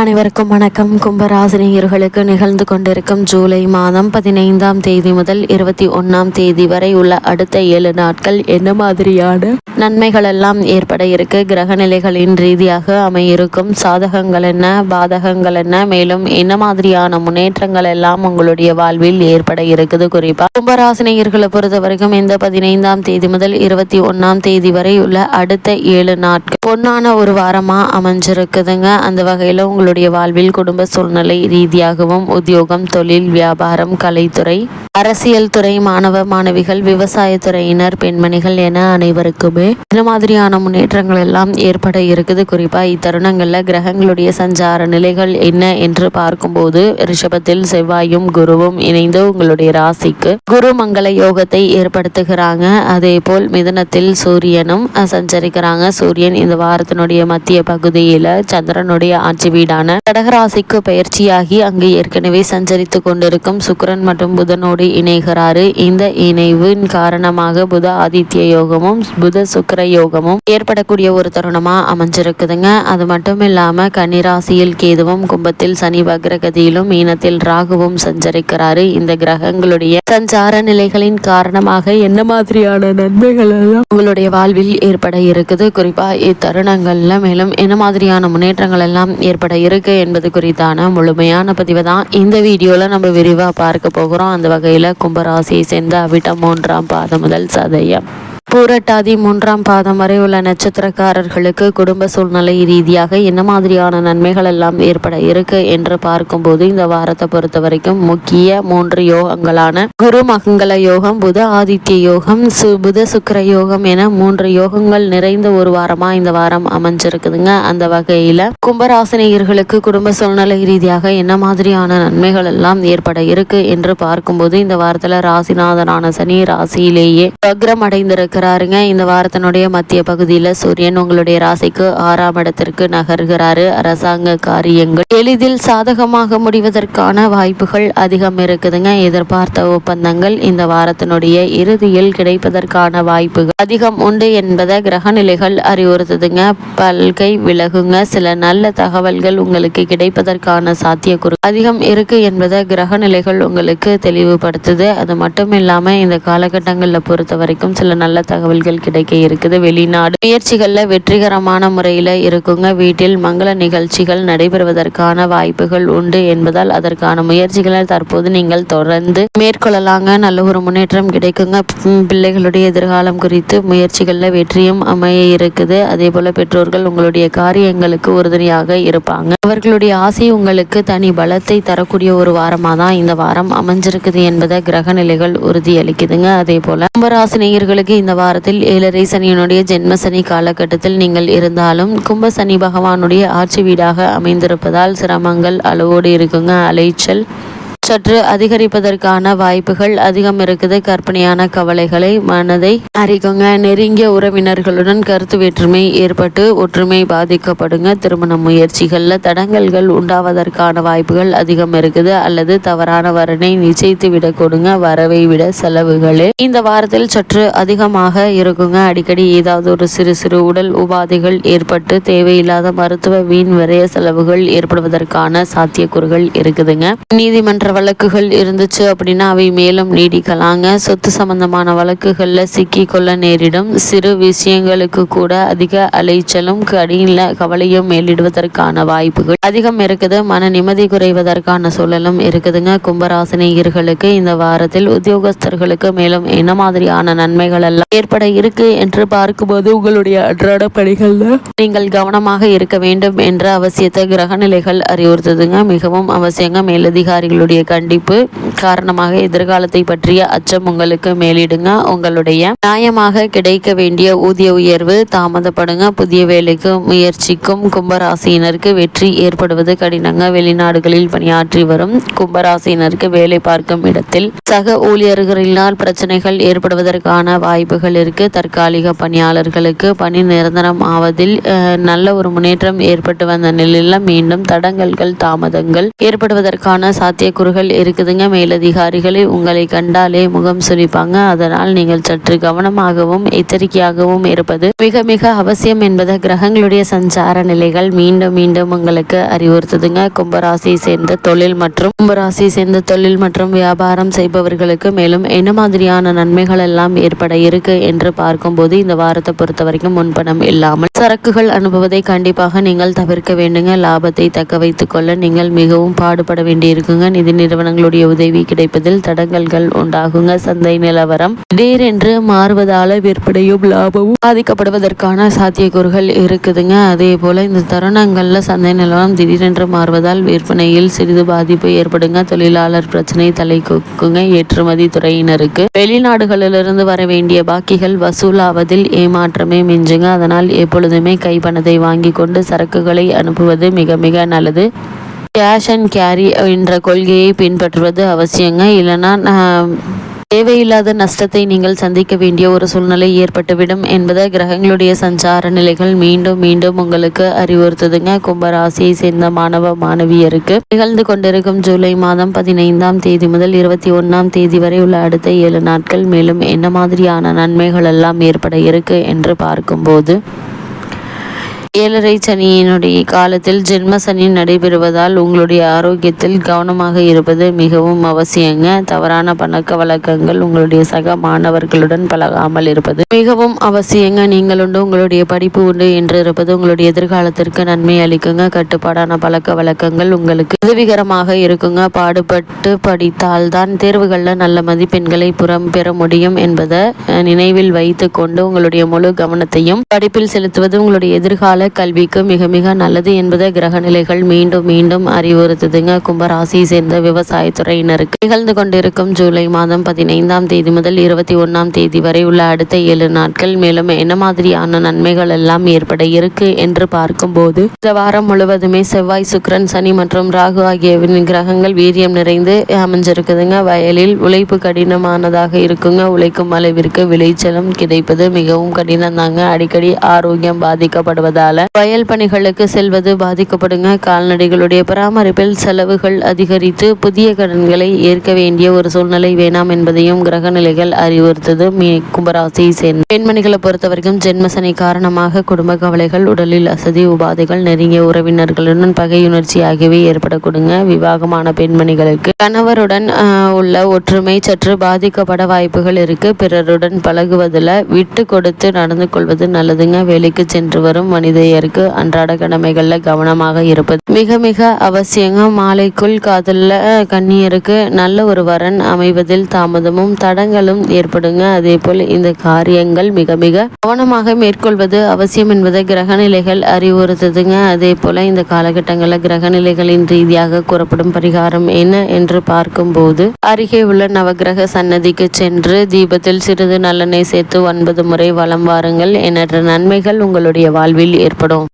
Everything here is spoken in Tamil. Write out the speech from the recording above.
அனைவருக்கும் வணக்கம். கும்பராசினியர்களுக்கு நிகழ்ந்து கொண்டிருக்கும் ஜூலை மாதம் 15ஆம் தேதி முதல் 21ஆம் தேதி வரை உள்ள அடுத்த 7 நாட்கள் என்ன மாதிரியான நன்மைகள் எல்லாம் ஏற்பட இருக்கு, கிரக நிலைகளின் ரீதியாக அமையிருக்கும் சாதகங்கள் என்ன, பாதகங்கள் என்ன, மேலும் என்ன மாதிரியான முன்னேற்றங்கள் எல்லாம் உங்களுடைய வாழ்வில் ஏற்பட இருக்குது. குறிப்பா கும்பராசினியர்களை பொறுத்த வரைக்கும் இந்த 15ஆம் தேதி முதல் 21ஆம் தேதி வரை உள்ள அடுத்த 7 நாட்கள் பொன்னான ஒரு வாரமா அமைஞ்சிருக்குதுங்க. அந்த வகையில உங்களுடைய வாழ்வில் குடும்ப சூழ்நிலை ரீதியாகவும் உத்தியோகம், தொழில், வியாபாரம், கலைத்துறை, அரசியல் துறை, மாணவ மாணவிகள், விவசாயத்துறையினர், பெண்மணிகள் என அனைவருக்குமே இந்த மாதிரியான முன்னேற்றங்கள் எல்லாம் ஏற்பட இருக்குது. குறிப்பா இத்தருணங்கள்ல கிரகங்களுடைய சஞ்சார நிலைகள் என்ன என்று பார்க்கும்போது ரிஷபத்தில் செவ்வாயும் குருவும் இணைந்து உங்களுடைய ராசிக்கு குரு மங்கள யோகத்தை ஏற்படுத்துகிறாங்க. அதே போல் மிதுனத்தில் சூரியனும் சஞ்சரிக்கிறாங்க. சூரியன் இந்த வாரத்தினுடைய மத்திய பகுதியில சந்திரனுடைய ஆட்சி வீடான கடகராசிக்கு பயிற்சியாகி அங்கு ஏற்கனவே சஞ்சரித்து கொண்டிருக்கும் சுக்கிரன் மற்றும் புதனோடு இணைகிறாரு. இந்த இணைவின் காரணமாக புத ஆதித்ய யோகமும் புத சுக்கிர யோகமும் ஏற்படக்கூடிய ஒரு தருணமா அமைஞ்சிருக்குதுங்க. அது மட்டும் இல்லாம கன்னிராசியில் கேதுவும், கும்பத்தில் சனி வக்ரகதியிலும், மீனத்தில் ராகுவும் சஞ்சரிக்கிறாரு. இந்த கிரகங்களுடைய சஞ்சார நிலைகளின் காரணமாக என்ன மாதிரியான நன்மைகள் எல்லாம் உங்களுடைய வாழ்வில் ஏற்பட இருக்குது, குறிப்பா இத்தருணங்கள்ல மேலும் என்ன மாதிரியான முன்னேற்றங்கள் எல்லாம் ஏற்பட இருக்கு என்பது குறித்தான முழுமையான பதிவை தான் இந்த வீடியோல நம்ம விரிவா பார்க்க போகிறோம். அந்த வகையில கும்பராசியை சேர்ந்த அவிட்டம் 3ஆம் பாதம் முதல் சதயம் பூரட்டாதி 3ஆம் பாதம் வரை உள்ள நட்சத்திரக்காரர்களுக்கு குடும்ப சூழ்நிலை ரீதியாக என்ன மாதிரியான நன்மைகள் எல்லாம் ஏற்பட இருக்கு என்று பார்க்கும்போது இந்த வாரத்தை பொறுத்த வரைக்கும் முக்கிய 3 யோகங்களான குரு மங்கள யோகம், புத ஆதித்ய யோகம், புத சுக்கிர யோகம் என 3 யோகங்கள் நிறைந்த ஒரு வாரமா இந்த வாரம் அமைஞ்சிருக்குதுங்க. அந்த வகையில கும்பராசினியர்களுக்கு குடும்ப சூழ்நிலை ரீதியாக என்ன மாதிரியான நன்மைகள் எல்லாம் ஏற்பட இருக்கு என்று பார்க்கும்போது இந்த வாரத்துல ராசிநாதனான சனி ராசியிலேயே வக்ரம் அடைந்திருக்க இந்த வாரத்தினுடைய மத்திய பகுதியில் சூரியன் உங்களுடைய ராசிக்கு 6ஆம் இடத்திற்கு நகர்கிறாரு. அரசாங்க காரியங்கள் எளிதில் சாதகமாக முடிவதற்கான வாய்ப்புகள் அதிகம் இருக்குதுங்க. எதிர்பார்த்த ஒப்பந்தங்கள் இந்த வாரத்தினுடைய இறுதியில் கிடைப்பதற்கான வாய்ப்புகள் அதிகம் உண்டு என்பதை கிரக நிலைகள் அறிவுறுத்துதுங்க. பல்கை விலகுங்க. சில நல்ல தகவல்கள் உங்களுக்கு கிடைப்பதற்கான சாத்தியக்கூறு அதிகம் இருக்கு என்பதை கிரக நிலைகள் உங்களுக்கு தெளிவுபடுத்துது. அது மட்டும் இல்லாம இந்த காலகட்டங்களில் பொறுத்த வரைக்கும் சில நல்ல தகவல்கள் கிடைக்க இருக்குது. வெளிநாடு முயற்சிகள்ல வெற்றிகரமான முறையில இருக்குங்க. வீட்டில் மங்கள நிகழ்ச்சிகள் நடைபெறுவதற்கான வாய்ப்புகள் உண்டு என்பதால் அதற்கான முயற்சிகளை தற்போது நீங்கள் தொடர்ந்து மேற்கொள்ளலாங்க. நல்ல ஒரு முன்னேற்றம் கிடைக்குங்க. பிள்ளைகளுடைய எதிர்காலம் குறித்து முயற்சிகள்ல வெற்றியும் அமைய இருக்குது. அதே போல பெற்றோர்கள் உங்களுடைய காரியங்களுக்கு உறுதுணையாக இருப்பாங்க. அவர்களுடைய ஆசை உங்களுக்கு தனி பலத்தை தரக்கூடிய ஒரு வாரமா தான் இந்த வாரம் அமைஞ்சிருக்குது என்பதை கிரக நிலைகள் உறுதியளிக்குதுங்க. அதே போல கும்பராசினியர்களுக்கு இந்த வாரத்தில் 7.5 சனியினுடைய ஜென்ம சனி காலகட்டத்தில் நீங்கள் இருந்தாலும் கும்ப சனி பகவானுடைய ஆட்சி வீடாக அமைந்திருப்பதால் சிரமங்கள் அளவோடு இருக்குங்க. அலைச்சல் சற்று அதிகரிப்பதற்கான வாய்ப்புகள் அதிகம் இருக்குது. கற்பனையான கவலைகளை மனதை அறிக்குங்க. நெருங்கிய உறவினர்களுடன் கருத்து வேற்றுமை ஏற்பட்டு ஒற்றுமை பாதிக்கப்படுங்க. திருமண முயற்சிகள்ல தடங்கல்கள் உண்டாவதற்கான வாய்ப்புகள் அதிகம் இருக்குது. அல்லது தவறான வரனை நிச்சயித்து விட கொடுங்க. வரவை விட செலவுகளே இந்த வாரத்தில் சற்று அதிகமாக இருக்குங்க. அடிக்கடி ஏதாவது ஒரு சிறு சிறு உடல் உபாதைகள் ஏற்பட்டு தேவையில்லாத மருத்துவ வீண் விரைய செலவுகள் ஏற்படுவதற்கான சாத்தியக்கூறுகள் இருக்குதுங்க. நீதிமன்ற வழக்குகள் இருந்துச்சு அப்படின்னா அவை மேலும் நீடிக்கலாங்க. சொத்து சம்பந்தமான வழக்குகள்ல சிக்கி கொள்ள நேரிடும். சிறு விஷயங்களுக்கு கூட அதிக அலைச்சலும் கடின கவலையும் மேலிடுவதற்கான வாய்ப்புகள் அதிகம் இருக்குது. மன நிம்மதி குறைவதற்கான சூழலும் இருக்குதுங்க. கும்பராசினியர்களுக்கு இந்த வாரத்தில் உத்தியோகஸ்தர்களுக்கு மேலும் என்ன மாதிரியான நன்மைகள் எல்லாம் ஏற்பட இருக்கு என்று பார்க்கும்போது உங்களுடைய அன்றாட பணிகள்ல நீங்கள் கவனமாக இருக்க வேண்டும் என்ற அவசியத்தை கிரக நிலைகள் அறிவுறுத்துதுங்க. மிகவும் அவசியங்க. மேலதிகாரிகளுடைய கண்டிப்பு காரணமாக எதிர்காலத்தை பற்றிய அச்சம் உங்களுக்கு மேலிடுங்க. உங்களுடைய நியாயமாக கிடைக்க வேண்டிய ஊதிய உயர்வு தாமதப்படுங்க. புதிய வேலைக்கு முயற்சிக்கும் கும்பராசியினருக்கு வெற்றி ஏற்படுவது கடினங்க. வெளிநாடுகளில் பணியாற்றி வரும் கும்பராசியினருக்கு வேலை பார்க்கும் இடத்தில் சக ஊழியர்களினால் பிரச்சனைகள் ஏற்படுவதற்கான வாய்ப்புகள் இருக்கு. தற்காலிக பணியாளர்களுக்கு பணி நிரந்தரம் ஆவதில் நல்ல ஒரு முன்னேற்றம் ஏற்பட்டு வந்த நிலையில் மீண்டும் தடங்கல்கள் தாமதங்கள் ஏற்படுவதற்கான சாத்தியக்கூறு சாத்தியக்கூறுகள் இருக்குதுங்க. மேலதிகாரிகளை உங்களை கண்டாலே முகம் சுளிப்பாங்க. அதனால் நீங்கள் சற்று கவனமாகவும் எச்சரிக்கையாகவும் இருப்பது மிக மிக அவசியம் என்பதை கிரகங்களுடைய சஞ்சார நிலைகள் மீண்டும் மீண்டும் உங்களுக்கு அறிவுறுத்துதுங்க. கும்பராசியை சேர்ந்த தொழில் மற்றும் வியாபாரம் செய்பவர்களுக்கு மேலும் என்ன மாதிரியான நன்மைகள் எல்லாம் ஏற்பட இருக்கு என்று பார்க்கும்போது இந்த வாரத்தை பொறுத்த வரைக்கும் முன்பணம் இல்லாமல் சரக்குகள் அனுப்புவதை கண்டிப்பாக நீங்கள் தவிர்க்க வேண்டுங்க. லாபத்தை தக்க வைத்துக் கொள்ள நீங்கள் மிகவும் பாடுபட வேண்டியிருக்குங்க. நிதி நிறுவனங்களுடைய உதவி கிடைப்பதில் தடங்கல்கள் உண்டாகுங்க. சந்தை நிலவரம் திடீரென்று மாறுவதால விற்பனையும் லாபமும் பாதிக்கப்படுவதற்கான சாத்தியக்கூறுகள் இருக்குதுங்க. அதே போல இந்த தருணங்கள்ல சந்தை நிலவரம் திடீரென்று மாறுவதால் விற்பனையில் சிறிது பாதிப்பு ஏற்படுங்க. தொழிலாளர் பிரச்சனை தலை கொக்குங்க. ஏற்றுமதி துறையினருக்கு வெளிநாடுகளிலிருந்து வர வேண்டிய பாக்கிகள் வசூலாவதில் ஏமாற்றமே மிஞ்சுங்க. அதனால் எப்பொழுதுமே கைப்பணத்தை வாங்கி கொண்டு சரக்குகளை அனுப்புவது மிக மிக நல்லது. கேஷ் அண்ட் கேரி என்ற கொள்கையை பின்பற்றுவது அவசியங்க. இல்லைன்னா தேவையில்லாத நஷ்டத்தை நீங்கள் சந்திக்க வேண்டிய ஒரு சூழ்நிலை ஏற்பட்டுவிடும் என்பதை கிரகங்களுடைய சஞ்சார நிலைகள் மீண்டும் மீண்டும் உங்களுக்கு அறிவுறுத்துதுங்க. கும்பராசியை சேர்ந்த மாணவ மாணவியருக்கு நிகழ்ந்து கொண்டிருக்கும் ஜூலை மாதம் 15ஆம் தேதி முதல் 21ஆம் தேதி வரை உள்ள அடுத்த 7 நாட்கள் மேலும் என்ன மாதிரியான நன்மைகள் எல்லாம் ஏற்பட இருக்கு என்று பார்க்கும்போது, 7.5 சனியினுடைய காலத்தில் ஜென்ம சனி நடைபெறுவதால் உங்களுடைய ஆரோக்கியத்தில் கவனமாக இருப்பது மிகவும் அவசியங்க. தவறான பழக்க வழக்கங்கள், உங்களுடைய சக மாணவர்களுடன் பழகாமல் இருப்பது மிகவும் அவசியங்க. நீங்கள் உண்டு உங்களுடைய படிப்பு உண்டு என்று இருப்பது உங்களுடைய எதிர்காலத்திற்கு நன்மை அளிக்குங்க. கட்டுப்பாடான பழக்க வழக்கங்கள் உங்களுக்கு உதவிகரமாக இருக்குங்க. பாடுபட்டு படித்தால்தான் தேர்வுகளில் நல்ல மதிப்பெண்களை பெற முடியும் என்பதை நினைவில் வைத்து கொண்டு உங்களுடைய முழு கவனத்தையும் படிப்பில் செலுத்துவது உங்களுடைய எதிர்கால கல்விக்கு மிக மிக நல்லது என்பதை கிரக நிலைகள் மீண்டும் மீண்டும் அறிவுறுத்துதுங்க. கும்பராசியை சேர்ந்த விவசாயத்துறையினருக்கு நிகழ்ந்து கொண்டிருக்கும் ஜூலை மாதம் 15ஆம் தேதி முதல் 21ஆம் தேதி வரை உள்ள அடுத்த 7 நாட்கள் மேலும் என்ன மாதிரியான நன்மைகள் எல்லாம் ஏற்பட இருக்கு என்று பார்க்கும்போது, இந்த வாரம் முழுவதுமே செவ்வாய், சுக்கிரன், சனி மற்றும் ராகு ஆகிய கிரகங்கள் வீரியம் நிறைந்து அமைஞ்சிருக்குதுங்க. வயலில் உழைப்பு கடினமானதாக இருக்குங்க. உழைக்கும் அளவிற்கு விளைச்சலும் கிடைப்பது மிகவும் கடினம் தாங்க. அடிக்கடி ஆரோக்கியம் பாதிக்கப்படுவதால் வயல் பணிகளுக்கு செல்வது பாதிக்கப்படுங்க. கால்நடைகளுடைய பராமரிப்பில் செலவுகள் அதிகரித்து புதிய கடன்களை ஏற்க வேண்டிய ஒரு சூழ்நிலை வேணாம் என்பதையும் கிரக நிலைகள் அறிவுறுத்தது. கும்பராசியை சேர்ந்த பெண்மணிகளை பொறுத்த வரைக்கும் ஜென்மசனி காரணமாக குடும்ப கவலைகள், உடலில் அசதி உபாதைகள், நெருங்கிய உறவினர்களுடன் பகையுணர்ச்சி ஆகியவை ஏற்படக்கூடுங்க. விவாகமான பெண்மணிகளுக்கு கணவருடன் உள்ள ஒற்றுமை சற்று பாதிக்கப்பட வாய்ப்புகள் இருக்கு. பிறருடன் பழகுவதில் விட்டு கொடுத்து நடந்து கொள்வது நல்லதுங்க. வேலைக்கு சென்று வரும் மனிதருக்கு அன்றாட கடமைகள்ல கவனமாக இருப்பது மிக மிக அவசியங்க. மாலைக்குள் காதல்ல கன்னியருக்கு நல்ல ஒரு வரன் அமைவதில் தாமதமும் தடங்களும் ஏற்படுங்க. அதே போல் இந்த காரியங்கள் மிக மிக கவனமாக மேற்கொள்வது அவசியம் என்பதை கிரக நிலைகள் அறிவுறுத்துதுங்க. அதே போல இந்த காலகட்டங்களில் கிரக நிலைகளின் ரீதியாக கூறப்படும் பரிகாரம் என்ன என்று பார்க்கும்போது, அருகே உள்ள நவகிரக சன்னதிக்கு சென்று தீபத்தில் சிறிது நல்லெண்ணெய் சேர்த்து 9 முறை வலம் வாருங்கள். எண்ணற்ற நன்மைகள் உங்களுடைய வாழ்வில் ஏற்படும்.